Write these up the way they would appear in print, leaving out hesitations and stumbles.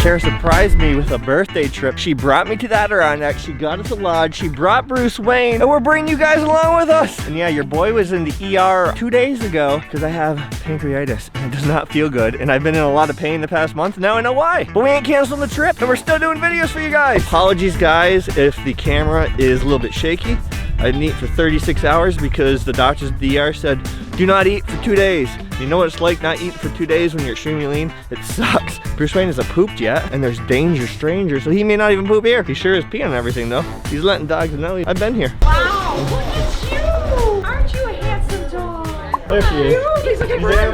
Sarah surprised me with a birthday trip. She brought me to the Adirondacks. She got us a lodge. She brought Bruce Wayne, and we're bringing you guys along with us. And yeah, your boy was in the ER 2 days ago because I have pancreatitis and it does not feel good. And I've been in a lot of pain the past month. Now I know why. But we ain't canceling the trip and we're still doing videos for you guys. Apologies guys if the camera is a little bit shaky. I didn't eat for 36 hours because the doctors at the ER said, do not eat for 2 days. You know what it's like not eating for 2 days when you're extremely lean? It sucks. Bruce Wayne hasn't pooped yet, and there's danger strangers, so he may not even poop here. He sure is peeing on everything though. He's letting dogs know I've been here. Wow, look at you! Aren't you a handsome dog? There she is. He's looking for a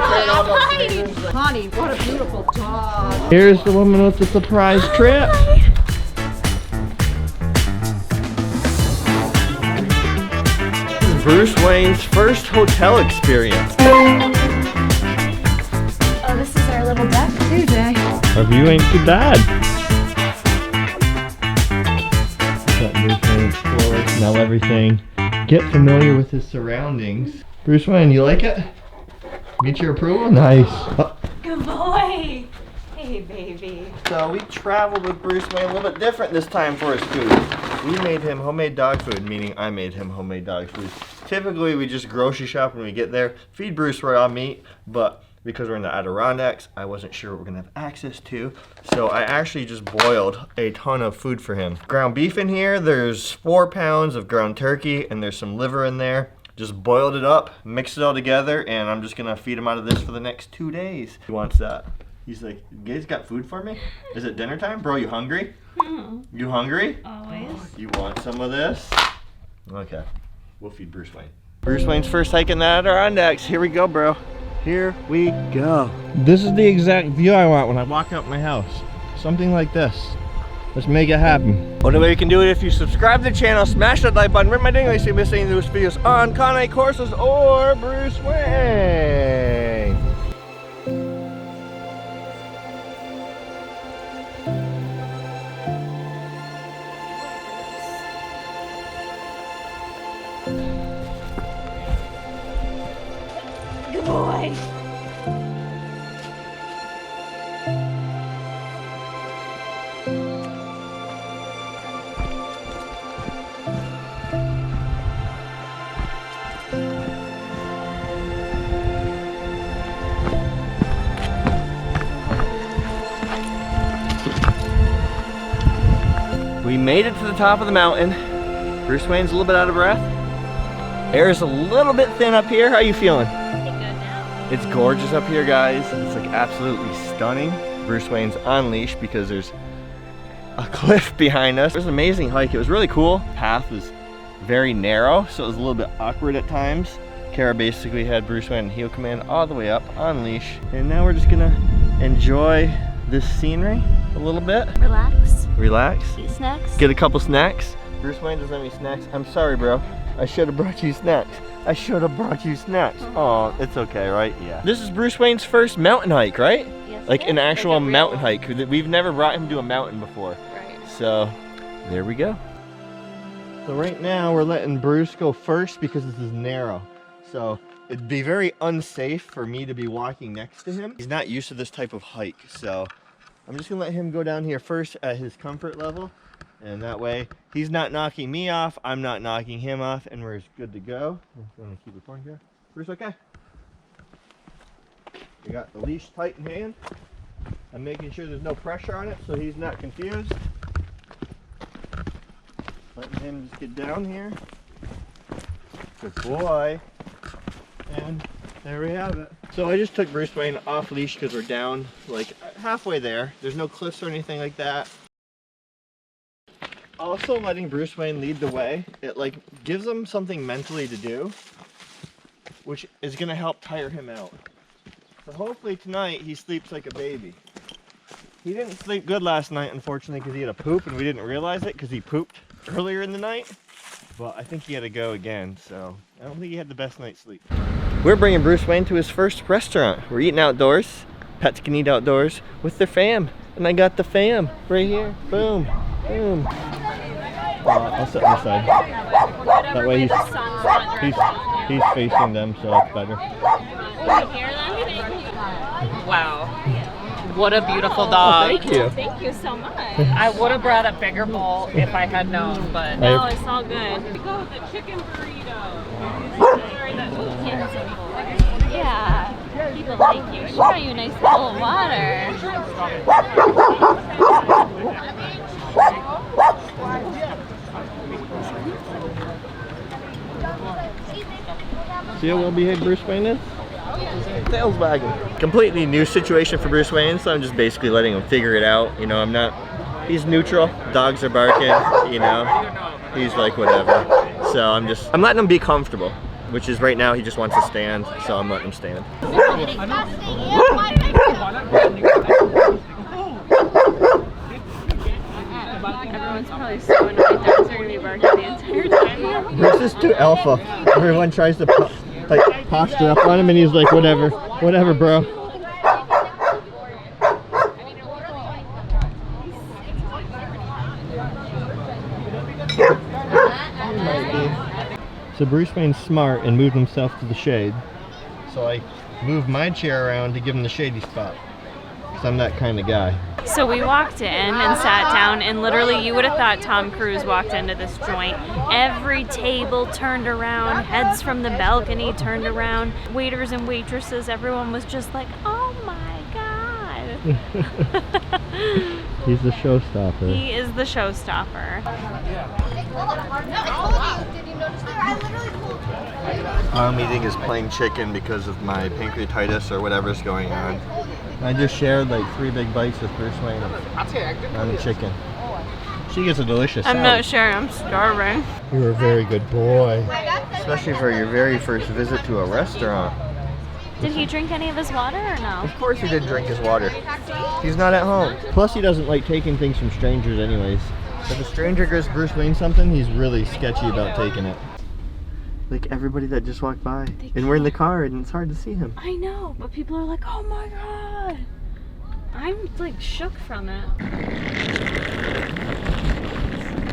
Honey, what a beautiful dog. Here's the woman with the surprise trip. Bruce Wayne's first hotel experience. Oh, this is our little deck. Hey, Jay. Our view ain't too bad. Let Bruce Wayne explore, smell everything, get familiar with his surroundings. Bruce Wayne, you like it? Meet your approval? Nice. Oh. Good boy. Hey, baby. So we traveled with Bruce Wayne a little bit different this time for his food. We made him homemade dog food, meaning I made him homemade dog food. Typically, we just grocery shop when we get there, feed Bruce raw meat, but because we're in the Adirondacks, I wasn't sure what we're gonna have access to. So I actually just boiled a ton of food for him. Ground beef in here, there's 4 pounds of ground turkey, and there's some liver in there. Just boiled it up, mixed it all together, and I'm just gonna feed him out of this for the next 2 days. He wants that. He's like, you guys got food for me? Is it dinner time? Bro, you hungry? You hungry? Always. You want some of this? Okay, we'll feed Bruce Wayne. Bruce Wayne's first hike in the Adirondacks. Here we go, bro. Here we go. This is the exact view I want when I walk out my house. Something like this. Let's make it happen. Only way you can do it if you subscribe to the channel, smash that like button, ring my ding so you miss any of those videos on Cane Corsos or Bruce Wayne. Good boy. We made it to the top of the mountain. Bruce Wayne's a little bit out of breath. Air's a little bit thin up here. How you feeling? Pretty good now. It's gorgeous up here, guys. It's like absolutely stunning. Bruce Wayne's on leash because there's a cliff behind us. It was an amazing hike. It was really cool. The path was very narrow, so it was a little bit awkward at times. Kara basically had Bruce Wayne in heel command all the way up on leash. And now we're just gonna enjoy this scenery a little bit. Relax. Relax. Eat snacks. Get a couple snacks. Bruce Wayne doesn't have any snacks. I'm sorry, bro. I should have brought you snacks. I should have brought you snacks. Oh, it's okay, right? Yeah. This is Bruce Wayne's first mountain hike, right? Yes, Like an actual like a real mountain hike. We've never brought him to a mountain before. Right. So, there we go. So right now we're letting Bruce go first because this is narrow. So it'd be very unsafe for me to be walking next to him. He's not used to this type of hike. So I'm just gonna let him go down here first at his comfort level. And that way, he's not knocking me off, I'm not knocking him off, and we're good to go. I'm gonna keep recording here. Bruce, okay? We got the leash tight in hand. I'm making sure there's no pressure on it so he's not confused. Letting him just get down here. Good boy. And there we have it. So I just took Bruce Wayne off leash because we're down like halfway there. There's no cliffs or anything like that. Also letting Bruce Wayne lead the way, it like gives him something mentally to do, which is gonna help tire him out. So hopefully tonight he sleeps like a baby. He didn't sleep good last night, unfortunately, because he had a poop and we didn't realize it because he pooped earlier in the night. But I think he had to go again, so I don't think he had the best night's sleep. We're bringing Bruce Wayne to his first restaurant. We're eating outdoors. Pets can eat outdoors with their fam. And I got the fam right here. Boom, boom. I'll sit on the side. That way he's facing them, so it's better. Can you hear them? Wow. What a beautiful dog. Thank you. Thank you so much. I would have brought a bigger bowl if I had known, but No, it's all good. go with the chicken burrito. Yeah. People like you. She got you a nice bowl of water. See how well-behaved Bruce Wayne is? Tails wagging. Completely new situation for Bruce Wayne, so I'm just basically letting him figure it out. You know, I'm not, he's neutral. Dogs are barking, you know. He's like, whatever. So I'm letting him be comfortable, which is right now he just wants to stand, so I'm letting him stand. Everyone's probably so annoyed. Dogs are going to be barking the entire time. Bruce is too alpha. Everyone tries to posture up on him and he's like, whatever, whatever, bro. So Bruce Wayne's smart and moved himself to the shade. So I moved my chair around to give him the shady spot. Because I'm that kind of guy. So we walked in and sat down, and literally you would have thought Tom Cruise walked into this joint. Every table turned around, heads from the balcony turned around, waiters and waitresses, everyone was just like, oh my God. He's the showstopper. He is the showstopper. I'm eating is plain chicken because of my pancreatitis or whatever's going on. I just shared like 3 big bites with Bruce Wayne on the chicken. She gets a delicious I'm salad. not sure, I'm starving. You're a very good boy. Especially for your very first visit to a restaurant. Did he drink any of his water or no? Of course he didn't drink his water. He's not at home. Plus he doesn't like taking things from strangers anyways. If a stranger gives Bruce Wayne something, he's really sketchy about taking it. Like everybody that just walked by. And we're in the car and it's hard to see him. I know, but people are like, oh my God. I'm like shook from it.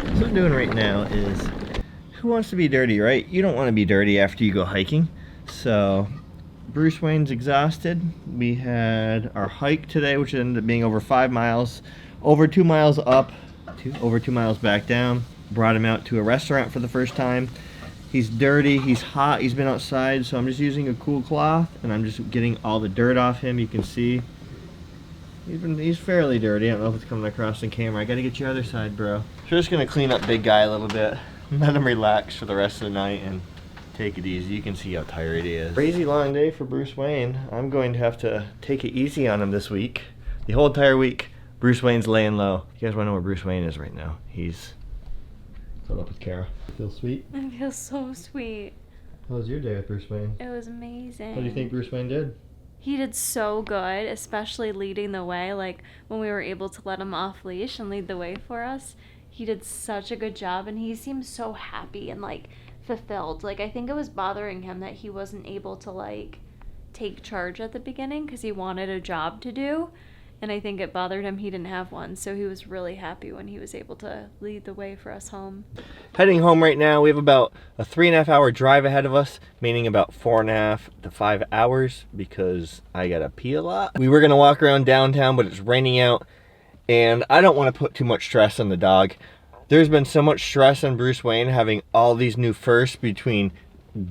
So what I'm doing right now is, who wants to be dirty, right? You don't want to be dirty after you go hiking. So Bruce Wayne's exhausted. We had our hike today, which ended up being over 5 miles, over 2 miles up, over 2 miles back down. Brought him out to a restaurant for the first time. He's dirty, he's hot, he's been outside, so I'm just using a cool cloth and I'm just getting all the dirt off him. You can see he's fairly dirty. I don't know if it's coming across the camera. I gotta get your other side, bro. So just gonna clean up big guy a little bit, let him relax for the rest of the night and take it easy. You can see how tired he is. Crazy long day for Bruce Wayne. I'm going to have to take it easy on him this week. The whole entire week, Bruce Wayne's laying low. You guys wanna know where Bruce Wayne is right now? He's up with Kara. Feel sweet? It feels so sweet. How was your day with Bruce Wayne? It was amazing. What do you think Bruce Wayne did? He did so good, especially leading the way. Like when we were able to let him off leash and lead the way for us, he did such a good job and he seemed so happy and like fulfilled. Like I think it was bothering him that he wasn't able to like take charge at the beginning because he wanted a job to do. And I think it bothered him he didn't have one, so he was really happy when he was able to lead the way for us home. Heading home right now, we have about a 3.5 hour drive ahead of us, meaning about 4.5 to 5 hours because I gotta pee a lot. We were gonna walk around downtown, but it's raining out, and I don't want to put too much stress on the dog. There's been so much stress on Bruce Wayne having all these new firsts between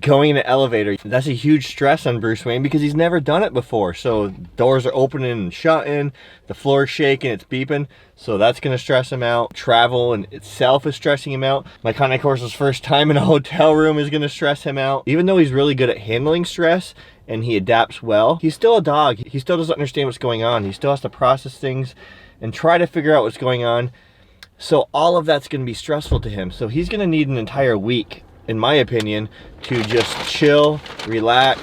going in an elevator. That's a huge stress on Bruce Wayne because he's never done it before. So doors are opening and shutting, the floor's shaking, it's beeping. So that's gonna stress him out. Travel in itself is stressing him out. My Cane Corso's first time in a hotel room is gonna stress him out. Even though he's really good at handling stress and he adapts well, he's still a dog. He still doesn't understand what's going on. He still has to process things and try to figure out what's going on. So all of that's gonna be stressful to him. So he's gonna need an entire week, in my opinion, to just chill, relax.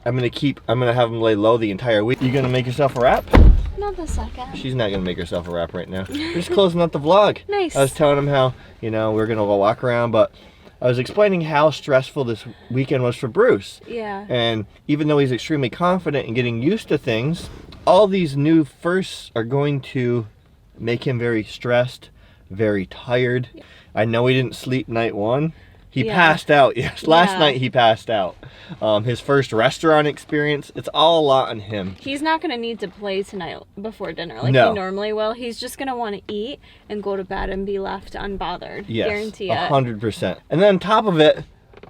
I'm gonna have him lay low the entire week. You gonna make yourself a wrap? Not the second. She's not gonna make herself a wrap right now. We're just closing out the vlog. Nice. I was telling him how, you know, we're gonna go walk around, but I was explaining how stressful this weekend was for Bruce. Yeah. And even though he's extremely confident in getting used to things, all these new firsts are going to make him very stressed, very tired. I know he didn't sleep night one, He Yeah. passed out. Yes, last Yeah. night he passed out. His first restaurant experience. It's all a lot on him. He's not going to need to play tonight before dinner like No. he normally will. He's just going to want to eat and go to bed and be left unbothered. Yes, Guarantee it. 100%. And then on top of it,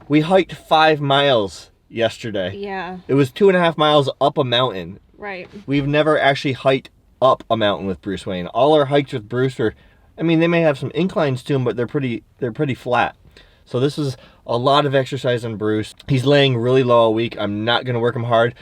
we hiked 5 miles yesterday. Yeah, It was 2.5 miles up a mountain. right. We've never actually hiked up a mountain with Bruce Wayne. All our hikes with Bruce are, I mean, they may have some inclines to them, but they're pretty flat. So this is a lot of exercise on Bruce. He's laying really low all week. I'm not going to work him hard.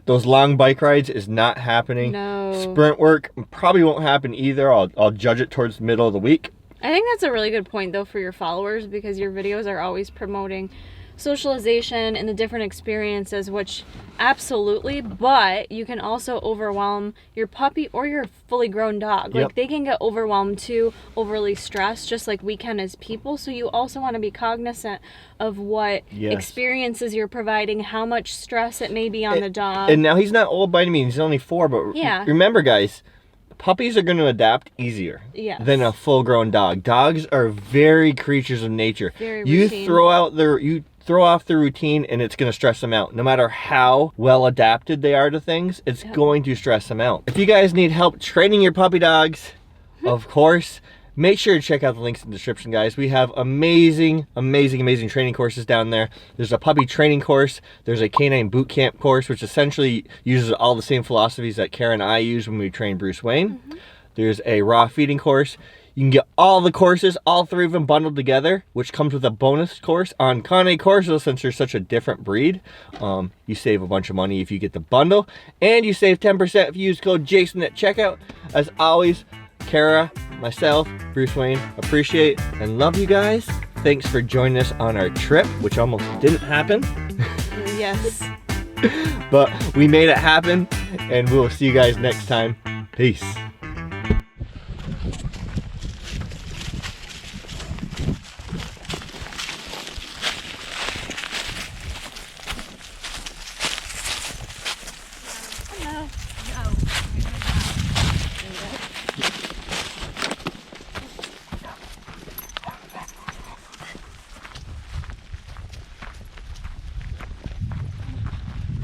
Those long bike rides is not happening. No. Sprint work probably won't happen either. I'll judge it towards the middle of the week. I think that's a really good point, though, for your followers, because your videos are always promoting socialization and the different experiences, which absolutely, but you can also overwhelm your puppy or your fully grown dog. Yep. Like, they can get overwhelmed too, overly stressed, just like we can as people. So you also want to be cognizant of what Yes. experiences you're providing, how much stress it may be on the dog. And now he's not old by any means. He's only 4, but Yeah. remember, guys, puppies are going to adapt easier Yes. than a full-grown dog. Dogs are very creatures of nature. Very You routine. throw off the routine and it's going to stress them out. No matter how well adapted they are to things, it's going to stress them out. If you guys need help training your puppy dogs, of course, make sure to check out the links in the description, guys. We have amazing training courses down there. There's a puppy training course. There's a canine boot camp course, which essentially uses all the same philosophies that Kara and I use when we train Bruce Wayne. There's a raw feeding course. You can get all the courses, all 3 of them bundled together, which comes with a bonus course on Cane Corso. Since you're such a different breed, you save a bunch of money if you get the bundle, and you save 10% if you use code Jason at checkout. As always, Kara, myself, Bruce Wayne, appreciate and love you guys. Thanks for joining us on our trip, which almost didn't happen, Yes. but we made it happen, and we'll see you guys next time. Peace.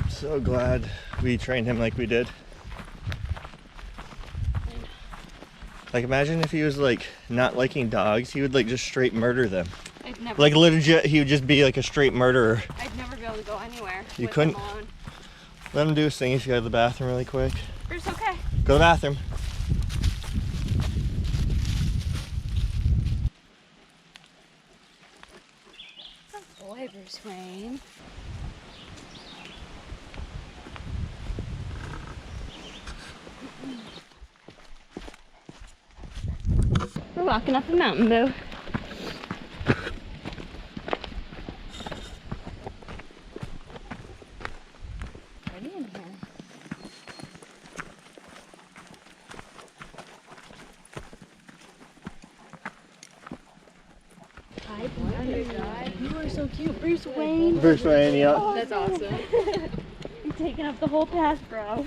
So glad we trained him like we did. Like, imagine if he was like not liking dogs, he would like just straight murder them. I'd never, Like legit, he would just be like a straight murderer. I'd never be able to go anywhere. You with couldn't? him alone. Let him do his thing. He's got to the bathroom really quick. Bruce, okay. Go to the bathroom. Good boy, Bruce Wayne. We're walking up a mountain, Boo. Pretty in here. Hi, boy. You are so cute, Bruce Wayne. Bruce Wayne, yeah. That's awesome. You're taking up the whole path, bro.